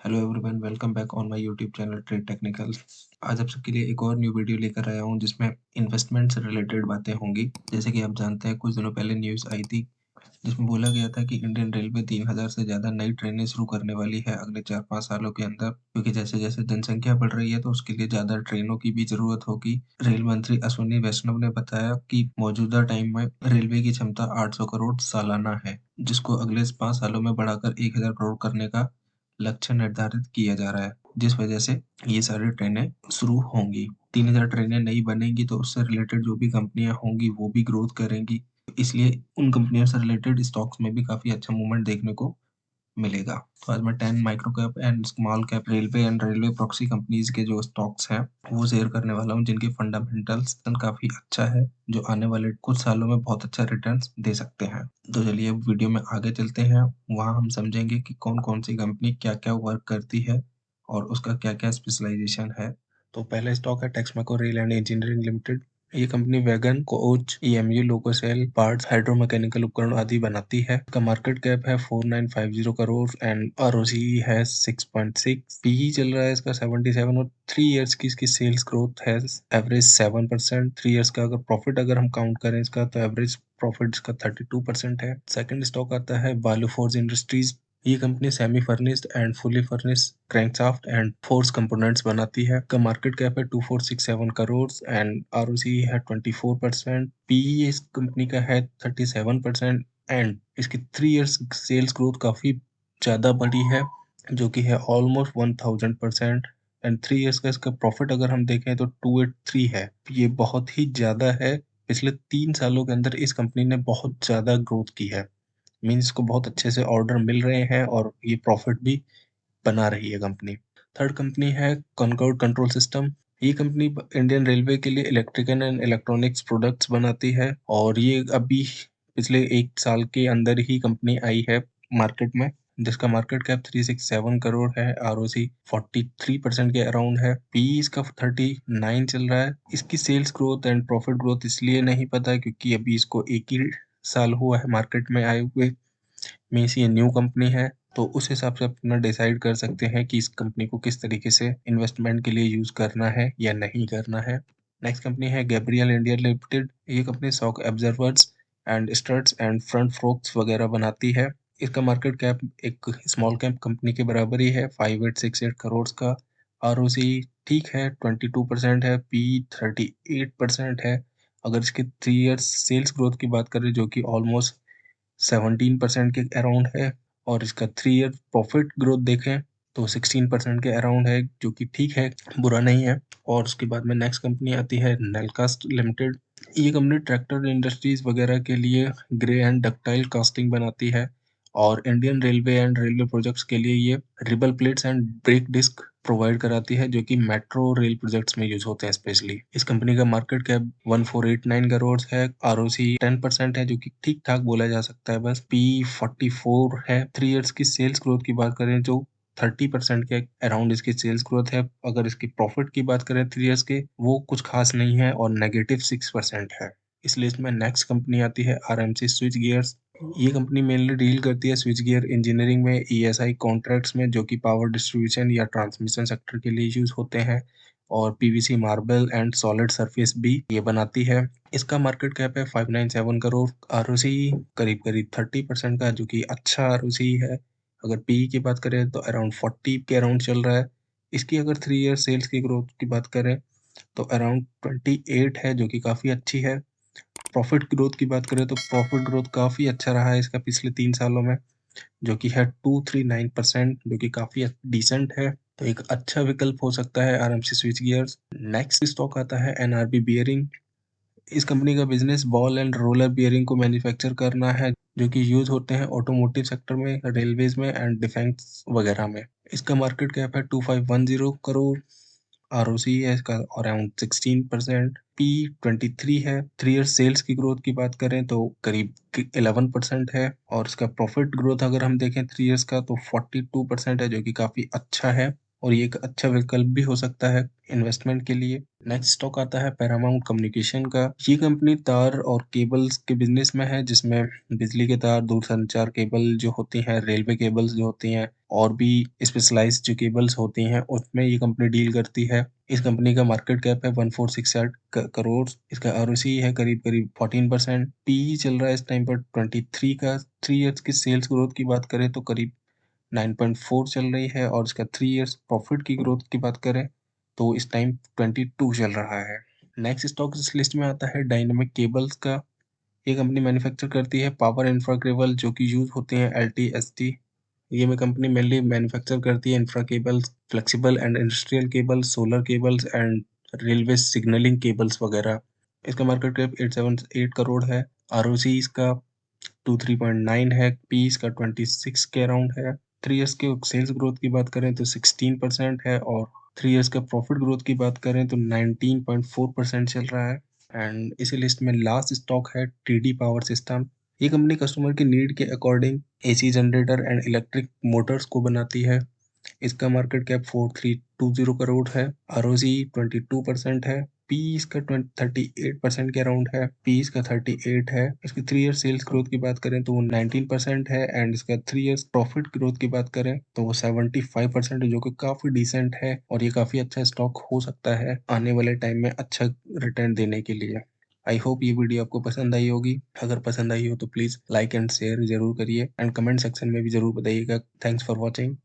Hello everyone, welcome back on my YouTube channel trade technicals. आज आप सबके लिए एक और न्यू वीडियो लेकर आया हूं जिसमें इन्वेस्टमेंट से रिलेटेड बातें होंगी। जैसे कि आप जानते हैं, कुछ दिनों पहले न्यूज़ आई थी जिसमें बोला गया था कि इंडियन रेलवे 3000 से ज़्यादा नई ट्रेनें शुरू करने वाली है अगले 4-5 सालों के अंदर, क्योंकि जैसे-जैसे जनसंख्या बढ़ रही है तो उसके लिए ज़्यादा ट्रेनों की भी ज़रूरत होगी। रेल मंत्री अश्विनी वैष्णव ने बताया कि मौजूदा टाइम में रेलवे की क्षमता 800 करोड़ सालाना है, जिसको अगले 5 सालों में बढ़ाकर 1000 करोड़ करने का लक्ष्य निर्धारित किया जा रहा है, जिस वजह से ये सारी ट्रेनें शुरू होंगी। 3000 ट्रेनें नई बनेंगी तो उससे रिलेटेड जो भी कंपनियां होंगी वो भी ग्रोथ करेंगी, इसलिए उन कंपनियों से रिलेटेड स्टॉक्स में भी काफी अच्छा मूवमेंट देखने को मिलेगा। तो आज मैं 10 micro cap and small cap railway and railway proxy companies के जो स्टॉक्स हैं वो शेयर करने वाला हूँ, जिनके फंडामेंटल्स काफी अच्छा है, जो आने वाले कुछ सालों में बहुत अच्छा रिटर्न्स दे सकते हैं। तो चलिए अब वीडियो में आगे चलते हैं। वहाँ हम समझेंगे कि कौन कौन सी कंपनी क्या क्या वर्क करती है और उसका क्या क्या स्पेशलाइजेशन है। तो पहला स्टॉक है Texmaco rail and engineering limited. ये कंपनी वैगन, कोच, ईएमयू, लोको सेल, पार्ट्स, हाइड्रोमैकेनिकल उपकरण आदि बनाती है। इसका मार्केट कैप है 4950 करोड़ एंड आरओसी है 6.6। पीई चल रहा है इसका 77 और 3 इयर्स की इसकी सेल्स ग्रोथ है एवरेज 7%। 3 इयर्स का अगर प्रॉफिट अगर हम काउंट करें इसका, तो एवरेज प्रॉफिट इसका 32% है। सेकंड स्टॉक आता है बालू फोर्ज इंडस्ट्रीज। ये company semi furnished and fully furnished crankshaft and force components बनाती है। का मार्केट कैप है 2467 करोड़ एंड आरओसी है 24%। पीई इस कंपनी का है 37% एंड इसकी 3 इयर्स सेल्स ग्रोथ काफी ज्यादा बड़ी है, जो कि है ऑलमोस्ट 1000%। एंड 3 इयर्स का इसका प्रॉफिट अगर हम देखें तो 283 है। ये बहुत ही ज्यादा है। पिछले 3 सालों के अंदर इस कंपनी ने बहुत ज्यादा ग्रोथ की है। मीन्स इसको बहुत अच्छे से ऑर्डर मिल रहे हैं और ये प्रॉफिट भी बना रही है कंपनी। थर्ड कंपनी है कॉनकॉर्ड कंट्रोल सिस्टम। ये कंपनी इंडियन रेलवे के लिए इलेक्ट्रिकल एंड इलेक्ट्रॉनिक्स प्रोडक्ट्स बनाती है और ये अभी पिछले 1 साल के अंदर ही कंपनी आई है मार्केट में, जिसका मार्केट कैप 367 करोड़ है। आरओसी 43% के अराउंड है। पीई इसका 39 चल रहा है। इसकी sales growth and profit growth इसलिए नहीं पता है क्योंकि अभी इसको 1 ही साल हुआ है मार्केट में आए हुए। मीन्स ये न्यू कंपनी है, तो उस हिसाब से अपना डिसाइड कर सकते हैं कि इस कंपनी को किस तरीके से इन्वेस्टमेंट के लिए यूज करना है या नहीं करना है। नेक्स्ट कंपनी है गैब्रियल इंडिया लिमिटेड। ये company shock absorbers and studs and front forks वगैरह बनाती है। इसका मार्केट कैप एक स्मॉल कैप कंपनी के बराबर ही है, 5868 करोड़ का। आरओसी ठीक है 22% है। पी 38% है। अगर इसके 3 इयर्स सेल्स ग्रोथ की बात करें जो कि ऑलमोस्ट 17% के अराउंड है और इसका 3 ईयर प्रॉफिट ग्रोथ देखें तो 16% के अराउंड है, जो कि ठीक है, बुरा नहीं है। और उसके बाद में नेक्स्ट कंपनी आती है नेलकास्ट लिमिटेड। ये कंपनी ट्रैक्टर इंडस्ट्रीज वगैरह के लिए ग्रे एंड डक्टाइल कास्टिंग बनाती है और Indian railway and railway projects के लिए ये रिबल plates and brake disc provide कराती है, जो कि मेट्रो रेल प्रोजेक्ट्स में यूज होते हैं स्पेशली। इस कंपनी का मार्केट कैप 1489 करोड़ है। आरओसी 10% है, जो कि ठीक ठाक बोला जा सकता है। बस पी 44 है। 3 इयर्स की सेल्स ग्रोथ की बात करें जो 30% के अराउंड इसकी सेल्स ग्रोथ है। अगर इसकी प्रॉफिट की बात करें 3 इयर्स के, वो कुछ खास नहीं है और -6% है। इस लिस्ट में नेक्स्ट कंपनी आती है आरएमसी स्विच गियर्स। ये कंपनी मेनली डील करती है स्विच गियर इंजीनियरिंग में, ईएसआई कॉन्ट्रैक्ट्स में, जो कि पावर डिस्ट्रीब्यूशन या ट्रांसमिशन सेक्टर के लिए यूज होते हैं, और PVC marble and solid surface भी ये बनाती है। इसका मार्केट कैप है 597 करोड़। आरओसी करीब करीब 30% का, जो कि अच्छा आरओसी है। अगर पीई की बात करें तो अराउंड 40 के अराउंड चल रहा है। इसकी अगर 3 ईयर सेल्स की ग्रोथ की बात करें तो अराउंड 28 है, जो कि काफ़ी अच्छी है। प्रॉफिट ग्रोथ की बात करें तो प्रॉफिट ग्रोथ काफ़ी अच्छा रहा है इसका पिछले 3 सालों में, जो कि है 239%, जो कि काफ़ी डिसेंट है। तो एक अच्छा विकल्प हो सकता है RMC switch gears. Next stock आता है एनआरबी बियरिंग। इस कंपनी का business ball and roller bearing को मैन्युफैक्चर करना है, जो कि यूज होते हैं ऑटोमोटिव सेक्टर में, रेलवेज में एंड डिफेंस वगैरह में। इसका मार्केट कैप है 2510 करोड़। आरओसी है इसका अराउंड 16%। पी 23 है। 3 ईयर सेल्स की ग्रोथ की बात करें तो करीब 11% है और इसका प्रॉफिट ग्रोथ अगर हम देखें 3 इयर्स का तो 42% है, जो कि काफी अच्छा है। और ये एक अच्छा विकल्प भी हो सकता है इन्वेस्टमेंट के लिए। नेक्स्ट स्टॉक आता है पैरामाउंट कम्युनिकेशन का। ये कंपनी तार और केबल्स के बिजनेस में है, जिसमें बिजली के तार, दूरसंचार केबल जो होती हैं, रेलवे केबल्स जो होती हैं, और भी स्पेशलाइज्ड जो केबल्स होती हैं, उसमें ये कंपनी डील करती है। इस कंपनी का मार्केट कैप है 1468 करोड़। इसका आरओसी है करीब करीब 14%। पीई चल रहा है इस टाइम पर 23 का। 3 ईयर्स की सेल्स ग्रोथ की बात करें तो करीब 9.4 चल रही है, और इसका 3 ईयर्स प्रॉफिट की ग्रोथ की बात करें तो इस टाइम 22 चल रहा है। नेक्स्ट स्टॉक इस लिस्ट में आता है डायनेमिक केबल्स का। ये कंपनी मैन्युफैक्चर करती है पावर इंफ्रा केबल जो कि यूज होती हैं एल टी एस टी। ये में कंपनी मेनली मैन्युफैक्चर करती है infra cables, flexible and industrial cables, solar cables and railway signalling cables वगैरह। इसका मार्केट कैप 878 करोड़ है। आरओसी इसका 23.9 है। पी इसका 26 के अराउंड है। 3 ईयर्स के सेल्स ग्रोथ की बात करें तो 16% है, और 3 ईयर्स का प्रॉफिट ग्रोथ की बात करें तो 19.4% चल रहा है। एंड इसी लिस्ट में लास्ट स्टॉक है टीडी पावर सिस्टम। ये कंपनी कस्टमर की नीड के according AC generator and electric Motors को बनाती है। इसका मार्केट कैप 4320 करोड़ है। आरओसी 22% है। पी इसका 38% के अराउंड है। पी इसका 38 है। इसकी 3 ईयर सेल्स ग्रोथ की बात करें तो वो 19% है, एंड इसका 3 ईयर्स प्रॉफिट ग्रोथ की बात करें तो वो 75% है, जो कि काफी डिसेंट है, और ये काफी अच्छा स्टॉक हो सकता है आने वाले टाइम में अच्छा रिटर्न देने के लिए। आई होप ये वीडियो आपको पसंद आई होगी। अगर पसंद आई हो तो प्लीज लाइक एंड शेयर जरूर करिए, एंड कमेंट सेक्शन में भी जरूर बताइएगा। Thanks for watching.